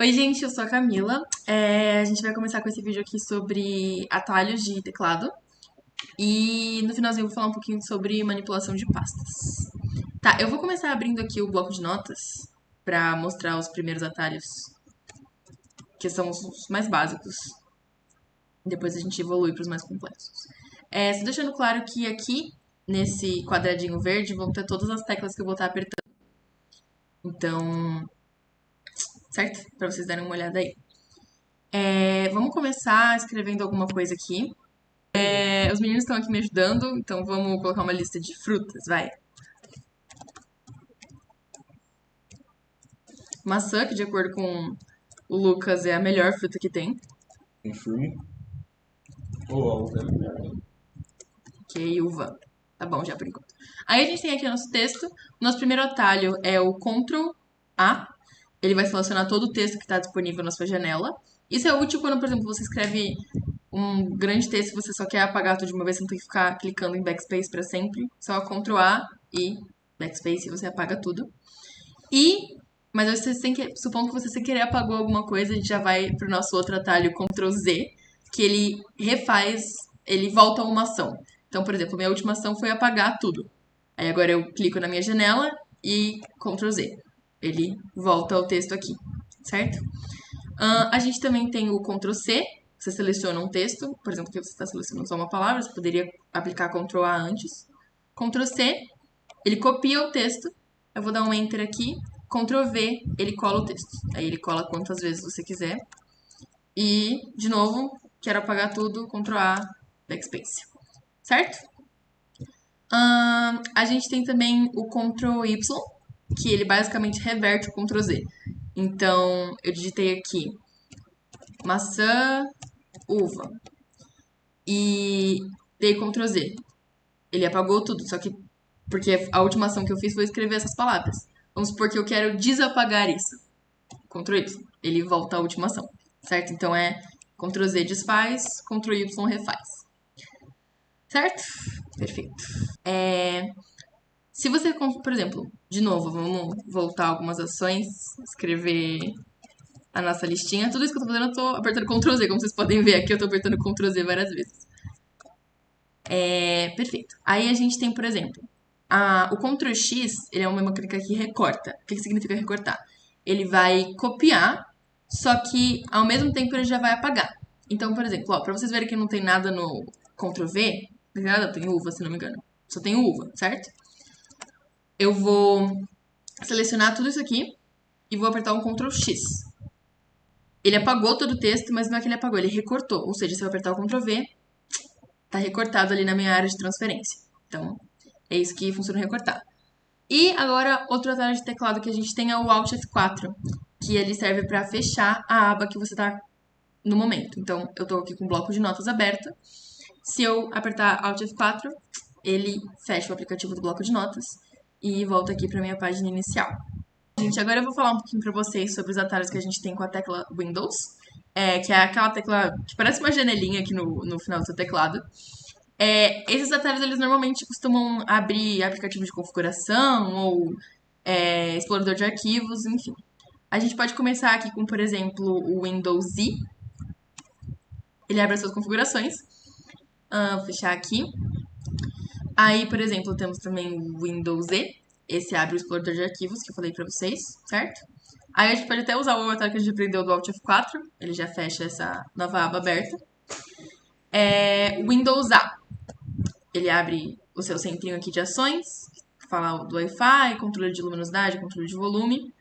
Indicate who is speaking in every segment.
Speaker 1: Oi, gente, eu sou a Camila. A gente vai começar com esse vídeo aqui sobre atalhos de teclado. E no finalzinho eu vou falar um pouquinho sobre manipulação de pastas. Tá, eu vou começar abrindo aqui o bloco de notas pra mostrar os primeiros atalhos, que são os mais básicos. Depois a gente evolui para os mais complexos. Só deixando claro que aqui, nesse quadradinho verde, vão ter todas as teclas que eu vou estar apertando. Então, certo? Pra vocês darem uma olhada aí. Vamos começar escrevendo alguma coisa aqui. Os meninos estão aqui me ajudando, então vamos colocar uma lista de frutas, vai. Maçã, que de acordo com o Lucas é a melhor fruta que tem.
Speaker 2: Confirmo. Ou algo.
Speaker 1: Que uva. Tá bom já por enquanto. Aí a gente tem aqui o nosso texto. O nosso primeiro atalho é o Ctrl A. Ele vai selecionar todo o texto que está disponível na sua janela. Isso é útil quando, por exemplo, você escreve um grande texto e você só quer apagar tudo de uma vez, você não tem que ficar clicando em backspace para sempre. Só Ctrl A e backspace e você apaga tudo. Mas você tem que, supondo que você sem querer apagou alguma coisa, a gente já vai pro nosso outro atalho, Ctrl Z, que ele refaz, ele volta a uma ação. Então, por exemplo, minha última ação foi apagar tudo. Aí agora eu clico na minha janela e Ctrl Z. Ele volta ao texto aqui, certo? A gente também tem o Ctrl C. Você seleciona um texto, por exemplo, que você está selecionando só uma palavra, você poderia aplicar Ctrl A antes. Ctrl C, ele copia o texto. Eu vou dar um Enter aqui. Ctrl V, ele cola o texto. Aí ele cola quantas vezes você quiser. E, de novo, quero apagar tudo, Ctrl A, Backspace. Certo? A gente tem também o Ctrl Y, que ele basicamente reverte o Ctrl Z. Então, eu digitei aqui maçã, uva. E dei Ctrl Z. Ele apagou tudo, só que porque a última ação que eu fiz foi escrever essas palavras. Vamos supor que eu quero desapagar isso. Ctrl Y. Ele volta à última ação, certo? Então é Ctrl Z desfaz, Ctrl Y refaz. Certo? Perfeito. Se você, por exemplo, de novo, vamos voltar algumas ações, escrever a nossa listinha. Tudo isso que eu tô fazendo, eu tô apertando Ctrl Z. Como vocês podem ver aqui, eu tô apertando Ctrl Z várias vezes. Perfeito. Aí a gente tem, por exemplo, o Ctrl X, ele é uma mecânica que recorta. O que significa recortar? Ele vai copiar, só que ao mesmo tempo ele já vai apagar. Então, por exemplo, para vocês verem que não tem nada no Ctrl V, não tem nada, tem uva, se não me engano. Só tem uva, certo? Eu vou selecionar tudo isso aqui e vou apertar um Ctrl X. Ele apagou todo o texto, mas não é que ele apagou, ele recortou. Ou seja, se eu apertar o Ctrl V, tá recortado ali na minha área de transferência. Então, é isso que funciona recortar. E agora, outro atalho de teclado que a gente tem é o Alt F4, que ele serve para fechar a aba que você está no momento. Então, eu estou aqui com o bloco de notas aberto. Se eu apertar Alt F4, ele fecha o aplicativo do bloco de notas e volta aqui para minha página inicial. Gente, agora eu vou falar um pouquinho para vocês sobre os atalhos que a gente tem com a tecla Windows, que é aquela tecla que parece uma janelinha aqui no final do seu teclado. Esses atalhos, eles normalmente costumam abrir aplicativo de configuração ou explorador de arquivos, enfim. A gente pode começar aqui com, por exemplo, o Windows Z. Ele abre as suas configurações. Vou fechar aqui. Aí, por exemplo, temos também o Windows Z. Esse abre o explorador de arquivos que eu falei pra vocês, certo? Aí a gente pode até usar o atalho que a gente aprendeu do Alt F4. Ele já fecha essa nova aba aberta. Windows A. Ele abre o seu centrinho aqui de ações, fala do Wi-Fi, controle de luminosidade, controle de volume.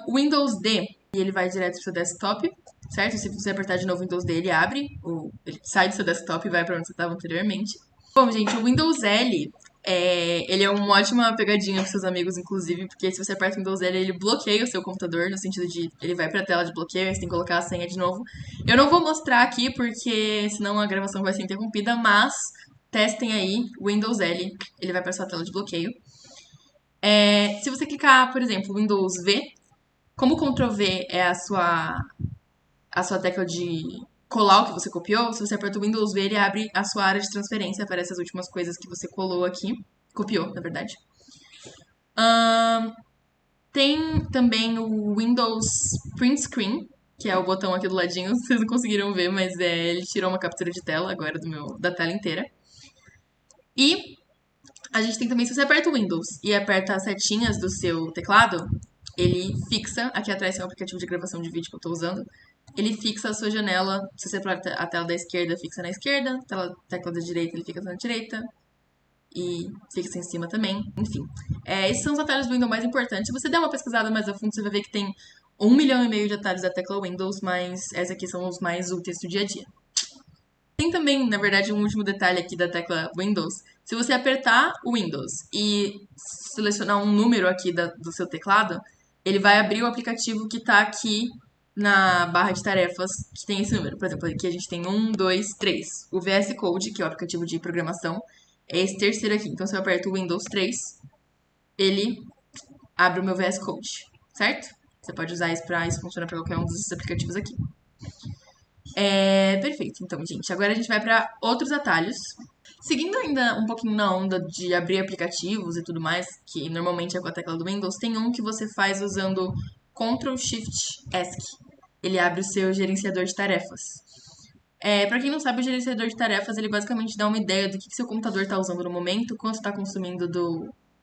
Speaker 1: O Windows D, ele vai direto para o seu desktop, certo? Se você apertar de novo o Windows D, ele abre, ele sai do seu desktop e vai para onde você estava anteriormente. Bom, gente, o Windows L, ele é uma ótima pegadinha para seus amigos, inclusive, porque se você aperta o Windows L, ele bloqueia o seu computador, no sentido de ele vai para a tela de bloqueio, aí você tem que colocar a senha de novo. Eu não vou mostrar aqui, porque senão a gravação vai ser interrompida, mas testem aí, o Windows L, ele vai para sua tela de bloqueio. Se você clicar, por exemplo, Windows V, como o Ctrl V é a sua tecla de colar o que você copiou, se você aperta o Windows V, ele abre a sua área de transferência, aparece as últimas coisas que você colou aqui. Copiou, na verdade. Tem também o Windows Print Screen, que é o botão aqui do ladinho, vocês não conseguiram ver, mas ele tirou uma captura de tela agora da tela inteira. E a gente tem também, se você aperta o Windows e aperta as setinhas do seu teclado, ele fixa, aqui atrás tem um aplicativo de gravação de vídeo que eu tô usando, ele fixa a sua janela, se você aperta a tela da esquerda, fixa na esquerda, a tecla da direita, ele fixa na direita, e fixa em cima também, enfim. Esses são os atalhos do Windows mais importantes. Se você der uma pesquisada mais a fundo, você vai ver que tem 1,5 milhão de atalhos da tecla Windows, mas esses aqui são os mais úteis do dia a dia. Tem também, na verdade, um último detalhe aqui da tecla Windows. Se você apertar o Windows e selecionar um número aqui do seu teclado, ele vai abrir o aplicativo que está aqui na barra de tarefas que tem esse número. Por exemplo, aqui a gente tem 1, 2, 3. O VS Code, que é o aplicativo de programação, é esse terceiro aqui. Então, se eu aperto o Windows 3, ele abre o meu VS Code, certo? Você pode usar isso funciona para qualquer um desses aplicativos aqui. Perfeito, então, gente. Agora a gente vai para outros atalhos. Seguindo ainda um pouquinho na onda de abrir aplicativos e tudo mais, que normalmente é com a tecla do Windows, tem um que você faz usando Ctrl Shift ESC. Ele abre o seu gerenciador de tarefas. Para quem não sabe, o gerenciador de tarefas, ele basicamente dá uma ideia do que seu computador está usando no momento, quanto está consumindo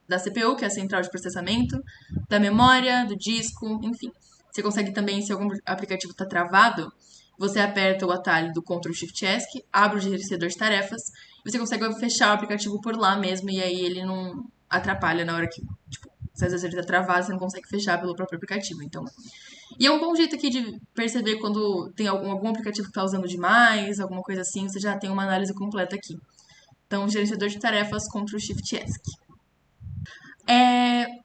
Speaker 1: da CPU, que é a central de processamento, da memória, do disco, enfim. Você consegue também, se algum aplicativo está travado, você aperta o atalho do Ctrl Shift ESC, abre o gerenciador de tarefas, e você consegue fechar o aplicativo por lá mesmo, e aí ele não atrapalha na hora que, tipo, se às vezes ele está travado, você não consegue fechar pelo próprio aplicativo, então. E é um bom jeito aqui de perceber quando tem algum aplicativo que está usando demais, alguma coisa assim, você já tem uma análise completa aqui. Então, gerenciador de tarefas, Ctrl Shift ESC.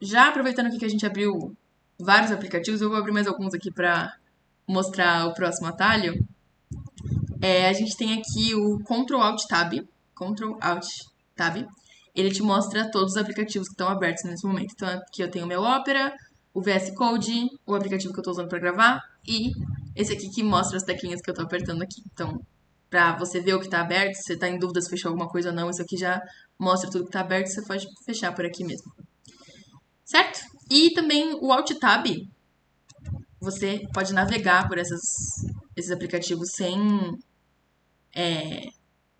Speaker 1: Já aproveitando aqui que a gente abriu vários aplicativos, eu vou abrir mais alguns aqui para mostrar o próximo atalho. A gente tem aqui o Ctrl Alt Tab. Ctrl Alt Tab. Ele te mostra todos os aplicativos que estão abertos nesse momento. Então, aqui eu tenho o meu Opera, o VS Code, o aplicativo que eu estou usando para gravar e esse aqui que mostra as teclinhas que eu estou apertando aqui. Então, para você ver o que está aberto, se você está em dúvida se fechou alguma coisa ou não, isso aqui já mostra tudo que está aberto, você pode fechar por aqui mesmo. Certo? E também o Alt Tab, você pode navegar por esses aplicativos sem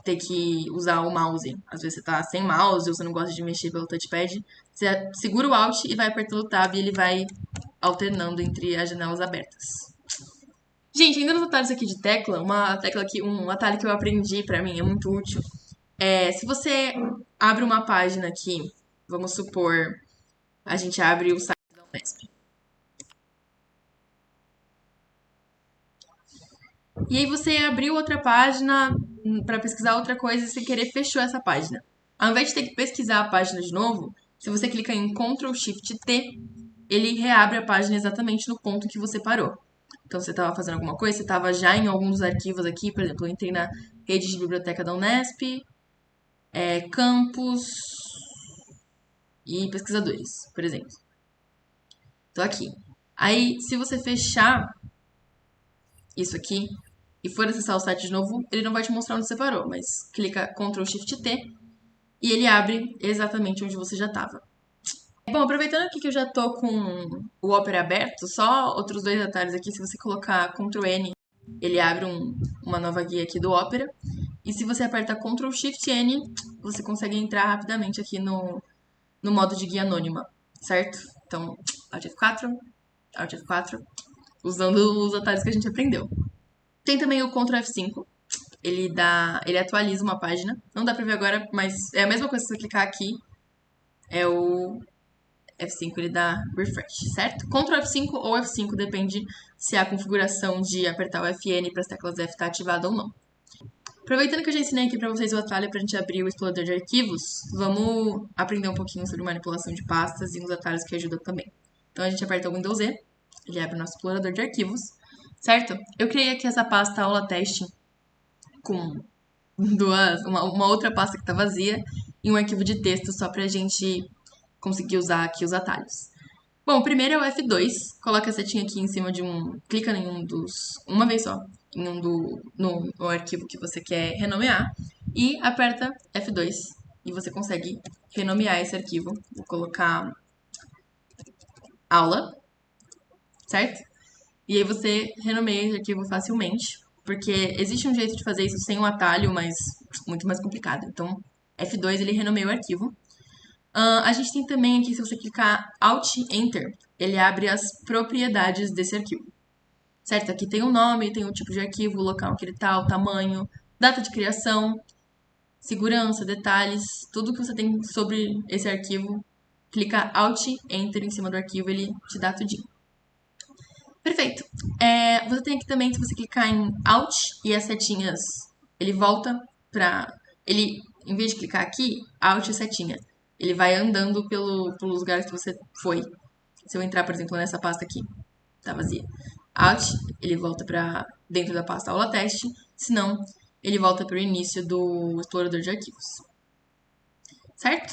Speaker 1: ter que usar o mouse. Às vezes você tá sem mouse ou você não gosta de mexer pelo touchpad. Você segura o Alt e vai apertando o Tab e ele vai alternando entre as janelas abertas. Gente, ainda nos atalhos aqui de tecla, um atalho que eu aprendi pra mim, é muito útil. Se você abre uma página aqui, vamos supor, a gente abre o site da Unesp. E aí você abriu outra página para pesquisar outra coisa e sem querer fechou essa página. Ao invés de ter que pesquisar a página de novo, se você clica em Ctrl Shift T, ele reabre a página exatamente no ponto que você parou. Então, você estava fazendo alguma coisa, você estava já em alguns arquivos aqui, por exemplo, eu entrei na rede de biblioteca da Unesp, campus e pesquisadores, por exemplo. Estou aqui. Aí, se você fechar isso aqui e for acessar o site de novo, ele não vai te mostrar onde você parou, mas clica Ctrl Shift T e ele abre exatamente onde você já estava. Bom, aproveitando aqui que eu já tô com o Opera aberto, só outros dois atalhos aqui. Se você colocar Ctrl N, ele abre uma nova guia aqui do Opera. E se você aperta Ctrl Shift N, você consegue entrar rapidamente aqui no modo de guia anônima, certo? Então, Alt F4, usando os atalhos que a gente aprendeu. Tem também o Ctrl F5, ele atualiza uma página. Não dá pra ver agora, mas é a mesma coisa se você clicar aqui. É o F5, ele dá refresh, certo? Ctrl F5 ou F5, depende se a configuração de apertar o FN para as teclas F está ativada ou não. Aproveitando que eu já ensinei aqui para vocês o atalho para a gente abrir o explorador de arquivos, vamos aprender um pouquinho sobre manipulação de pastas e uns atalhos que ajudam também. Então a gente aperta o Windows Z, ele abre o nosso explorador de arquivos, certo? Eu criei aqui essa pasta aula teste com uma outra pasta que está vazia e um arquivo de texto só para a gente conseguir usar aqui os atalhos. Bom, o primeiro é o F2, coloca a setinha aqui em cima clica em uma vez só, em no arquivo que você quer renomear e aperta F2 e você consegue renomear esse arquivo. Vou colocar aula, certo? E aí você renomeia esse arquivo facilmente, porque existe um jeito de fazer isso sem o atalho, mas muito mais complicado. Então, F2 ele renomeia o arquivo. A gente tem também aqui, se você clicar Alt Enter, ele abre as propriedades desse arquivo. Certo? Aqui tem o nome, tem o tipo de arquivo, o local que ele está, o tamanho, data de criação, segurança, detalhes, tudo que você tem sobre esse arquivo. Clica Alt Enter em cima do arquivo, ele te dá tudinho. Perfeito. Você tem aqui também, se você clicar em Alt e as setinhas, ele volta para... Ele, em vez de clicar aqui, Alt e setinha, ele vai andando pelos lugares que você foi. Se eu entrar, por exemplo, nessa pasta aqui, tá vazia. Alt, ele volta para dentro da pasta aula teste, senão ele volta para o início do explorador de arquivos. Certo?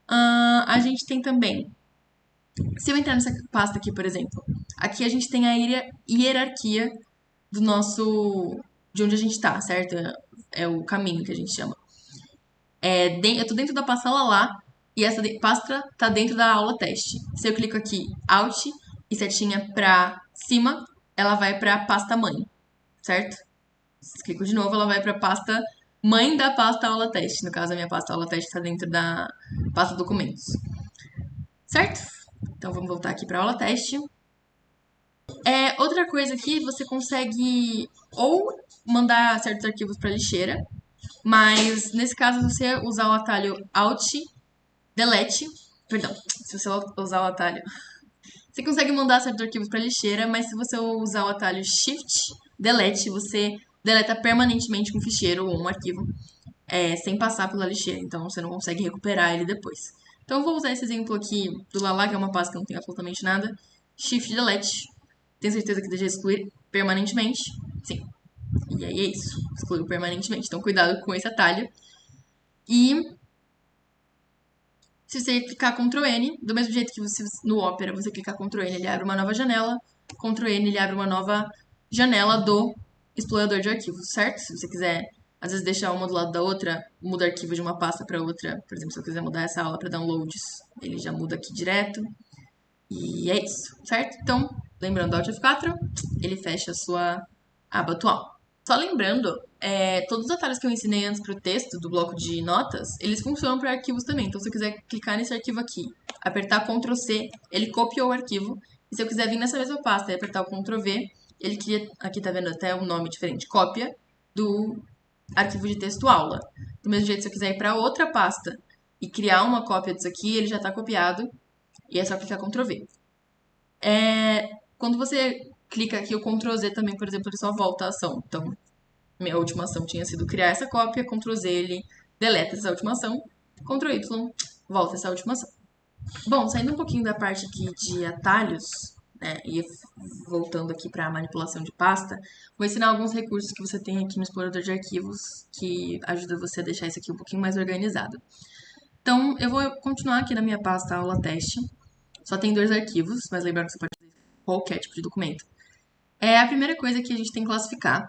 Speaker 1: A gente tem também, se eu entrar nessa pasta aqui, por exemplo, aqui a gente tem a hierarquia do nosso, de onde a gente está, certo? É o caminho que a gente chama. Eu tô dentro da pasta lá e essa pasta tá dentro da aula teste. Se eu clico aqui Alt e setinha para cima, ela vai para a pasta mãe, certo? Se clico de novo, ela vai para a pasta mãe da pasta aula teste. No caso, a minha pasta aula teste está dentro da pasta documentos, certo? Então vamos voltar aqui para a aula teste. Outra coisa aqui, você consegue ou mandar certos arquivos para lixeira, mas nesse caso, se você usar o atalho Alt, Delete, perdão, se você usar o atalho, você consegue mandar certos arquivos para lixeira, mas se você usar o atalho Shift, Delete, você deleta permanentemente um ficheiro ou um arquivo sem passar pela lixeira, então você não consegue recuperar ele depois. Então eu vou usar esse exemplo aqui do Lala, que é uma pasta que não tem absolutamente nada. Shift Delete. Tenho certeza que deixa excluir permanentemente? Sim. E aí é isso. Excluiu permanentemente. Então cuidado com esse atalho. E se você clicar Ctrl N, do mesmo jeito que você, no Opera você clicar Ctrl N, ele abre uma nova janela. Ctrl N, ele abre uma nova janela do explorador de arquivos, certo? Se você quiser, às vezes, deixar uma do lado da outra, muda arquivo de uma pasta para outra. Por exemplo, se eu quiser mudar essa aula para downloads, ele já muda aqui direto. E é isso, certo? Então, lembrando do Alt F4, ele fecha a sua aba atual. Só lembrando, todos os atalhos que eu ensinei antes para o texto do bloco de notas, eles funcionam para arquivos também. Então, se eu quiser clicar nesse arquivo aqui, apertar Ctrl C, ele copiou o arquivo. E se eu quiser vir nessa mesma pasta e apertar o Ctrl V, ele cria, aqui tá vendo até um nome diferente, cópia do arquivo de texto aula. Do mesmo jeito, se eu quiser ir para outra pasta e criar uma cópia disso aqui, ele já está copiado e é só clicar Ctrl V. Quando você clica aqui, o Ctrl Z também, por exemplo, ele só volta a ação. Então, minha última ação tinha sido criar essa cópia, Ctrl Z ele deleta essa última ação, Ctrl Y volta essa última ação. Bom, saindo um pouquinho da parte aqui de atalhos, né, e voltando aqui para a manipulação de pasta, vou ensinar alguns recursos que você tem aqui no explorador de arquivos que ajuda você a deixar isso aqui um pouquinho mais organizado. Então, eu vou continuar aqui na minha pasta aula teste. Só tem 2 arquivos, mas lembrando que você pode fazer qualquer tipo de documento. A primeira coisa que a gente tem que classificar.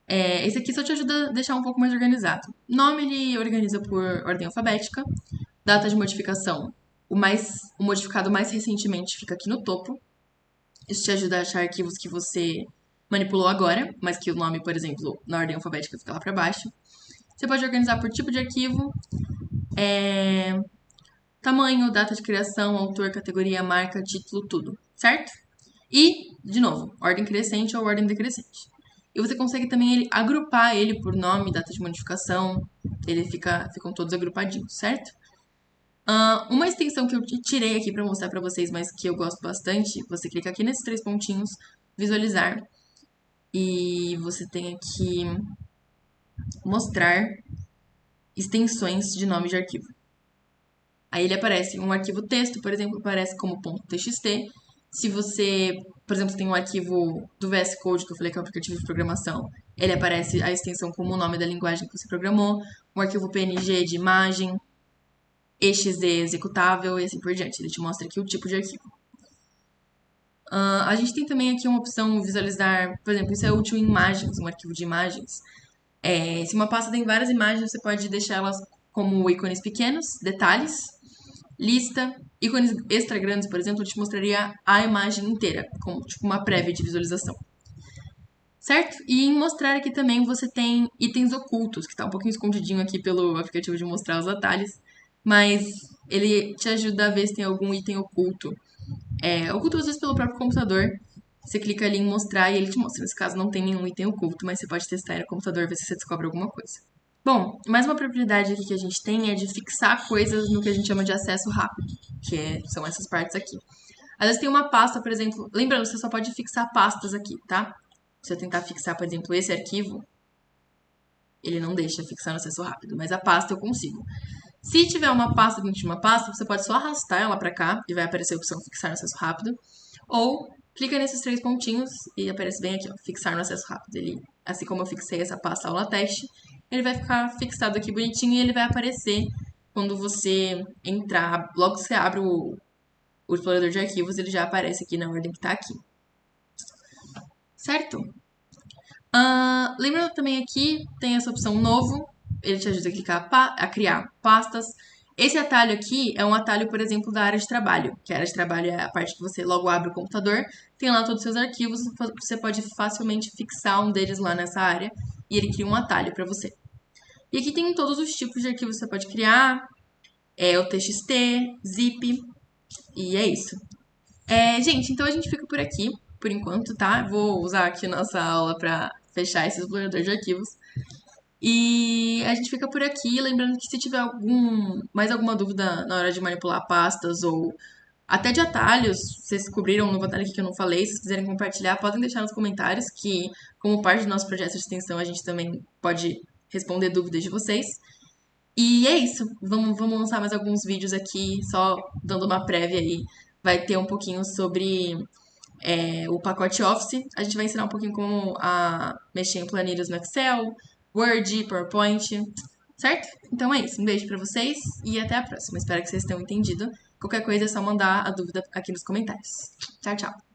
Speaker 1: Esse aqui só te ajuda a deixar um pouco mais organizado. Nome ele organiza por ordem alfabética. Data de modificação. O modificado mais recentemente fica aqui no topo. Isso te ajuda a achar arquivos que você manipulou agora, mas que o nome, por exemplo, na ordem alfabética fica lá para baixo. Você pode organizar por tipo de arquivo, tamanho, data de criação, autor, categoria, marca, título, tudo, certo? E, de novo, ordem crescente ou ordem decrescente. E você consegue também agrupar ele por nome, data de modificação, ficam todos agrupadinhos, certo? Uma extensão que eu tirei aqui para mostrar para vocês, mas que eu gosto bastante, você clica aqui nesses 3 pontinhos, visualizar, e você tem aqui mostrar extensões de nome de arquivo. Aí ele aparece um arquivo texto, por exemplo, aparece como .txt. Se você, por exemplo, tem um arquivo do VS Code, que eu falei que é um aplicativo de programação, ele aparece a extensão como o nome da linguagem que você programou, um arquivo PNG de imagem, exe executável e assim por diante. Ele te mostra aqui o tipo de arquivo. A gente tem também aqui uma opção visualizar, por exemplo, isso é útil em imagens, um arquivo de imagens. Se uma pasta tem várias imagens, você pode deixar elas como ícones pequenos, detalhes, lista, ícones extra grandes, por exemplo, eu te mostraria a imagem inteira, como tipo uma prévia de visualização. Certo? E em mostrar aqui também você tem itens ocultos, que tá um pouquinho escondidinho aqui pelo aplicativo de mostrar os atalhos, mas ele te ajuda a ver se tem algum item oculto. Oculto às vezes pelo próprio computador. Você clica ali em mostrar e ele te mostra. Nesse caso não tem nenhum item oculto, mas você pode testar aí no computador ver se você descobre alguma coisa. Bom, mais uma propriedade aqui que a gente tem é de fixar coisas no que a gente chama de acesso rápido, são essas partes aqui. Às vezes tem uma pasta, por exemplo, lembrando, você só pode fixar pastas aqui, tá? Se eu tentar fixar, por exemplo, esse arquivo, ele não deixa fixar no acesso rápido, mas a pasta eu consigo. Se tiver uma pasta dentro de uma pasta, você pode só arrastar ela para cá e vai aparecer a opção fixar no acesso rápido. Ou clica nesses 3 pontinhos e aparece bem aqui, ó, fixar no acesso rápido. Ele, assim como eu fixei essa pasta aula teste, ele vai ficar fixado aqui bonitinho e ele vai aparecer quando você entrar. Logo que você abre o explorador de arquivos, ele já aparece aqui na ordem que está aqui. Certo? Lembrando também aqui, tem essa opção novo, ele te ajuda a clicar a criar pastas. Esse atalho aqui é um atalho, por exemplo, da área de trabalho, que a área de trabalho é a parte que você logo abre o computador, tem lá todos os seus arquivos, você pode facilmente fixar um deles lá nessa área e ele cria um atalho para você. E aqui tem todos os tipos de arquivos que você pode criar, o TXT, zip, e é isso. Gente, então a gente fica por aqui, por enquanto, tá? Vou usar aqui nossa aula para fechar esse explorador de arquivos. E a gente fica por aqui, lembrando que se tiver mais alguma dúvida na hora de manipular pastas ou até de atalhos, vocês descobriram um novo atalho aqui que eu não falei, se vocês quiserem compartilhar, podem deixar nos comentários, que como parte do nosso projeto de extensão, a gente também pode responder dúvidas de vocês. E é isso, vamos lançar mais alguns vídeos aqui, só dando uma prévia aí. Vai ter um pouquinho sobre o pacote Office. A gente vai ensinar um pouquinho como mexer em planilhas no Excel, Word, PowerPoint, certo? Então é isso. Um beijo pra vocês e até a próxima. Espero que vocês tenham entendido. Qualquer coisa é só mandar a dúvida aqui nos comentários. Tchau, tchau.